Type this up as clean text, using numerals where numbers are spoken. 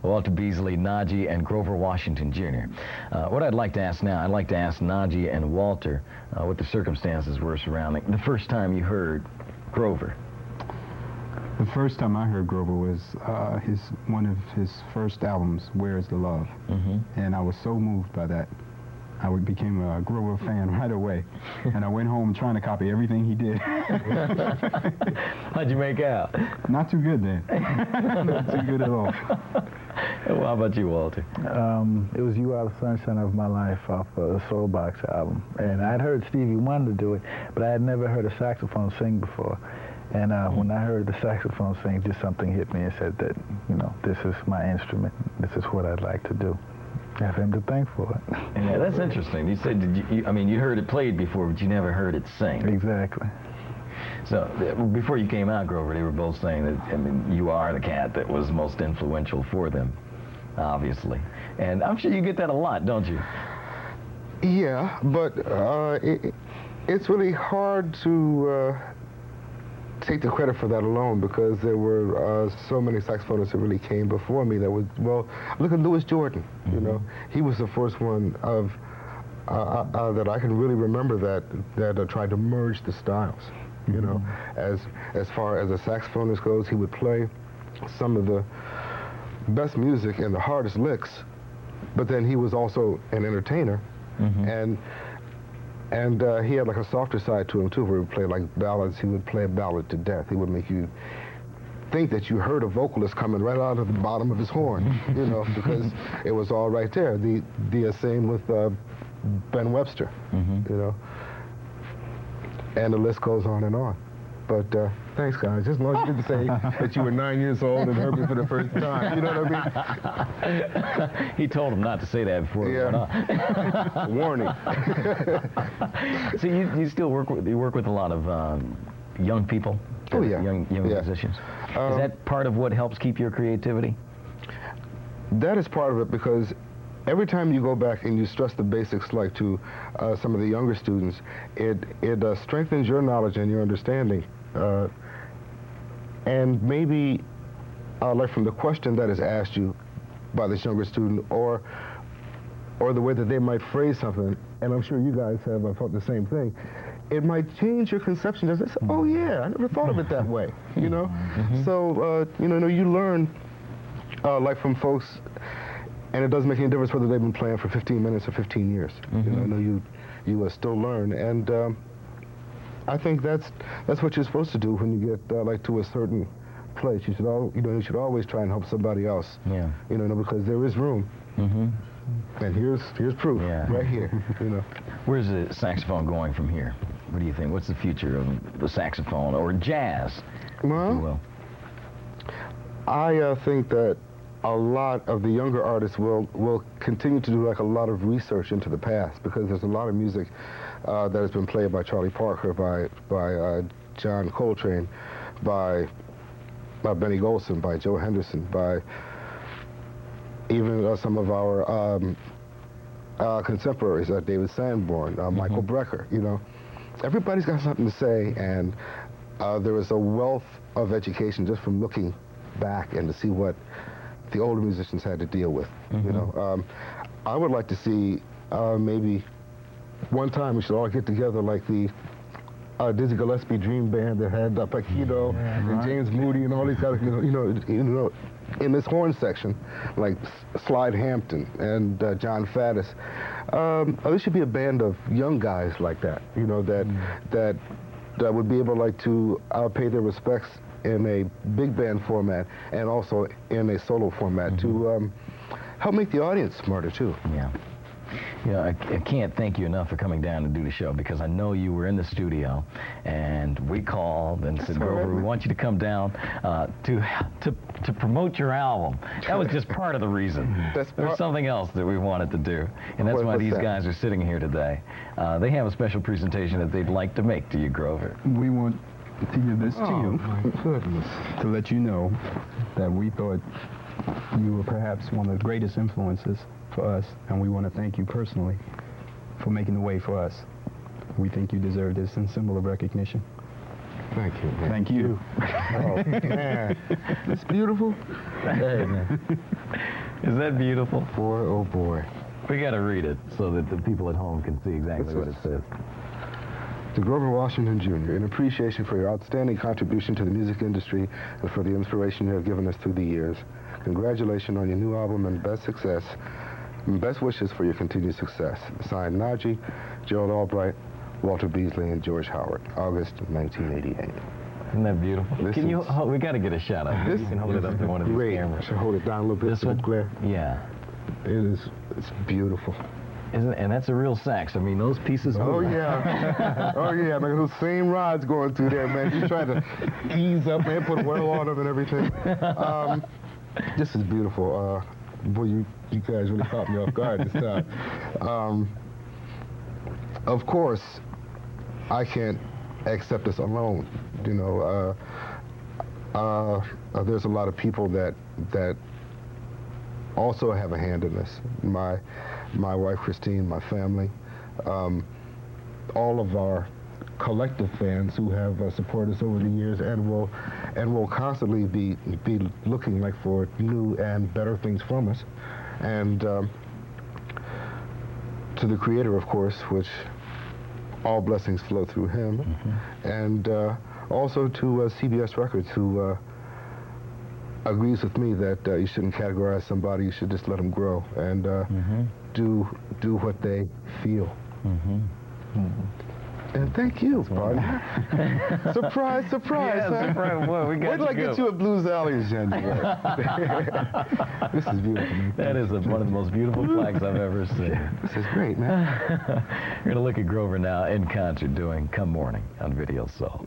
Walter Beasley, Najee, and Grover Washington Jr. What I'd like to ask now, I'd like to ask Najee and Walter what the circumstances were surrounding the first time you heard Grover. The first time I heard Grover was one of his first albums, Where Is the Love? And I was so moved by that. I became a Grover fan right away. And I went home trying to copy everything he did. How'd you make out? Not too good then. Not too good at all. Well, how about you, Walter? It was You Are the Sunshine of My Life off the Soul Box album. And I'd heard Stevie Wonder do it, but I had never heard a saxophone sing before. And when I heard the saxophone sing, just something hit me and said that, you know, this is my instrument. This is what I'd like to do. I have him to thank for it. Yeah, that's interesting. You said, I mean, you heard it played before, but you never heard it sing. Exactly. So before you came out, Grover, they were both saying that, I mean, you are the cat that was most influential for them, obviously. And I'm sure you get that a lot, don't you? Yeah, but it's really hard to take the credit for that alone, because there were so many saxophonists that really came before me that was, well, look at Louis Jordan, you know. He was the first one of that I can really remember that tried to merge the styles, you know. As far as a saxophonist goes, he would play some of the best music and the hardest licks, but then he was also an entertainer, and he had like a softer side to him too, where he would play like ballads. He would play a ballad to death. He would make you think that you heard a vocalist coming right out of the bottom of his horn, you know, because it was all right there. The same with Ben Webster, you know, and the list goes on and on. But thanks, guys. Just as long as you didn't say that you were 9 years old and heard me for the first time. You know what I mean? He told him not to say that before he went on. Warning. So you still work with a lot of young people? Oh, yeah. Young musicians. Is that part of what helps keep your creativity? That is part of it, because every time you go back and you stress the basics, like to some of the younger students, it strengthens your knowledge and your understanding. And maybe, like from the question that is asked you by this younger student, or the way that they might phrase something, and I'm sure you guys have thought the same thing, it might change your conception. As they say, oh yeah, I never thought of it that way, you know? So, you know, you learn, like from folks, and it doesn't make any difference whether they've been playing for 15 minutes or 15 years. You know, you still learn, and I think that's what you're supposed to do when you get like to a certain place. You should always try and help somebody else. Yeah. You know, because there is room. And here's proof right here. You know. Where's the saxophone going from here? What do you think? What's the future of the saxophone or jazz? Well, if you will? I think that a lot of the younger artists will continue to do like a lot of research into the past, because there's a lot of music that has been played by Charlie Parker, by John Coltrane, by Benny Golson, by Joe Henderson, by even some of our contemporaries, David Sanborn, Michael Brecker. You know, everybody's got something to say, and there is a wealth of education just from looking back and to see what the older musicians had to deal with. You know, I would like to see maybe one time we should all get together like the Dizzy Gillespie Dream Band that had Paquito and James Moody and all these guys, you know, in this horn section, like Slide Hampton and John Faddis. There should be a band of young guys like that, you know, that would be able like to pay their respects in a big band format and also in a solo format to help make the audience smarter too. Yeah. You know, I can't thank you enough for coming down to do the show, because I know you were in the studio and we called and said, Grover, we want you to come down to promote your album. That was just part of the reason. There's something else that we wanted to do, and that's why these guys are sitting here today. They have a special presentation that they'd like to make to you, Grover. We want to give this to you. My goodness. To let you know that we thought you were perhaps one of the greatest influences for us, and we want to thank you personally for making the way for us. We think you deserve this in symbol of recognition. Thank you, man. Thank you. Oh, man. It's beautiful. Hey, man. Is that beautiful? Boy, oh, boy. We got to read it so that the people at home can see exactly what it says. To Grover Washington Jr., in appreciation for your outstanding contribution to the music industry and for the inspiration you have given us through the years, congratulations on your new album and best success. And best wishes for your continued success. Signed, Najee, Gerald Albright, Walter Beasley, and George Howard, August 1988. Isn't that beautiful? This Can you? is- We got to get a shot of it. You can hold it up to one of these Great. cameras. Should I hold it down a little bit This so one? it's clear? Yeah. It's beautiful. Isn't? And that's a real sax. I mean, those pieces. Oh, move. yeah. Oh, yeah, man. Those same rods going through there, man. Just trying to ease up, man, put oil on them and everything. This is beautiful. Boy, you guys really caught me off guard this time. Of course, I can't accept this alone. You know, there's a lot of people that also have a hand in this. My wife Christine, my family, all of our collective fans who have supported us over the years and will constantly be looking like for new and better things from us, and to the Creator, of course, which all blessings flow through him, and also to CBS Records, who agrees with me that you shouldn't categorize somebody. You should just let them grow and do what they feel. And thank you, partner. Surprise, surprise. Yeah, huh? surprise. Boy, we got Wait till I get you at Blues Alley in January. This is beautiful, man. That is one of the most beautiful flags I've ever seen. This is great, man. We're going to look at Grover now in concert doing Come Morning on Video Soul.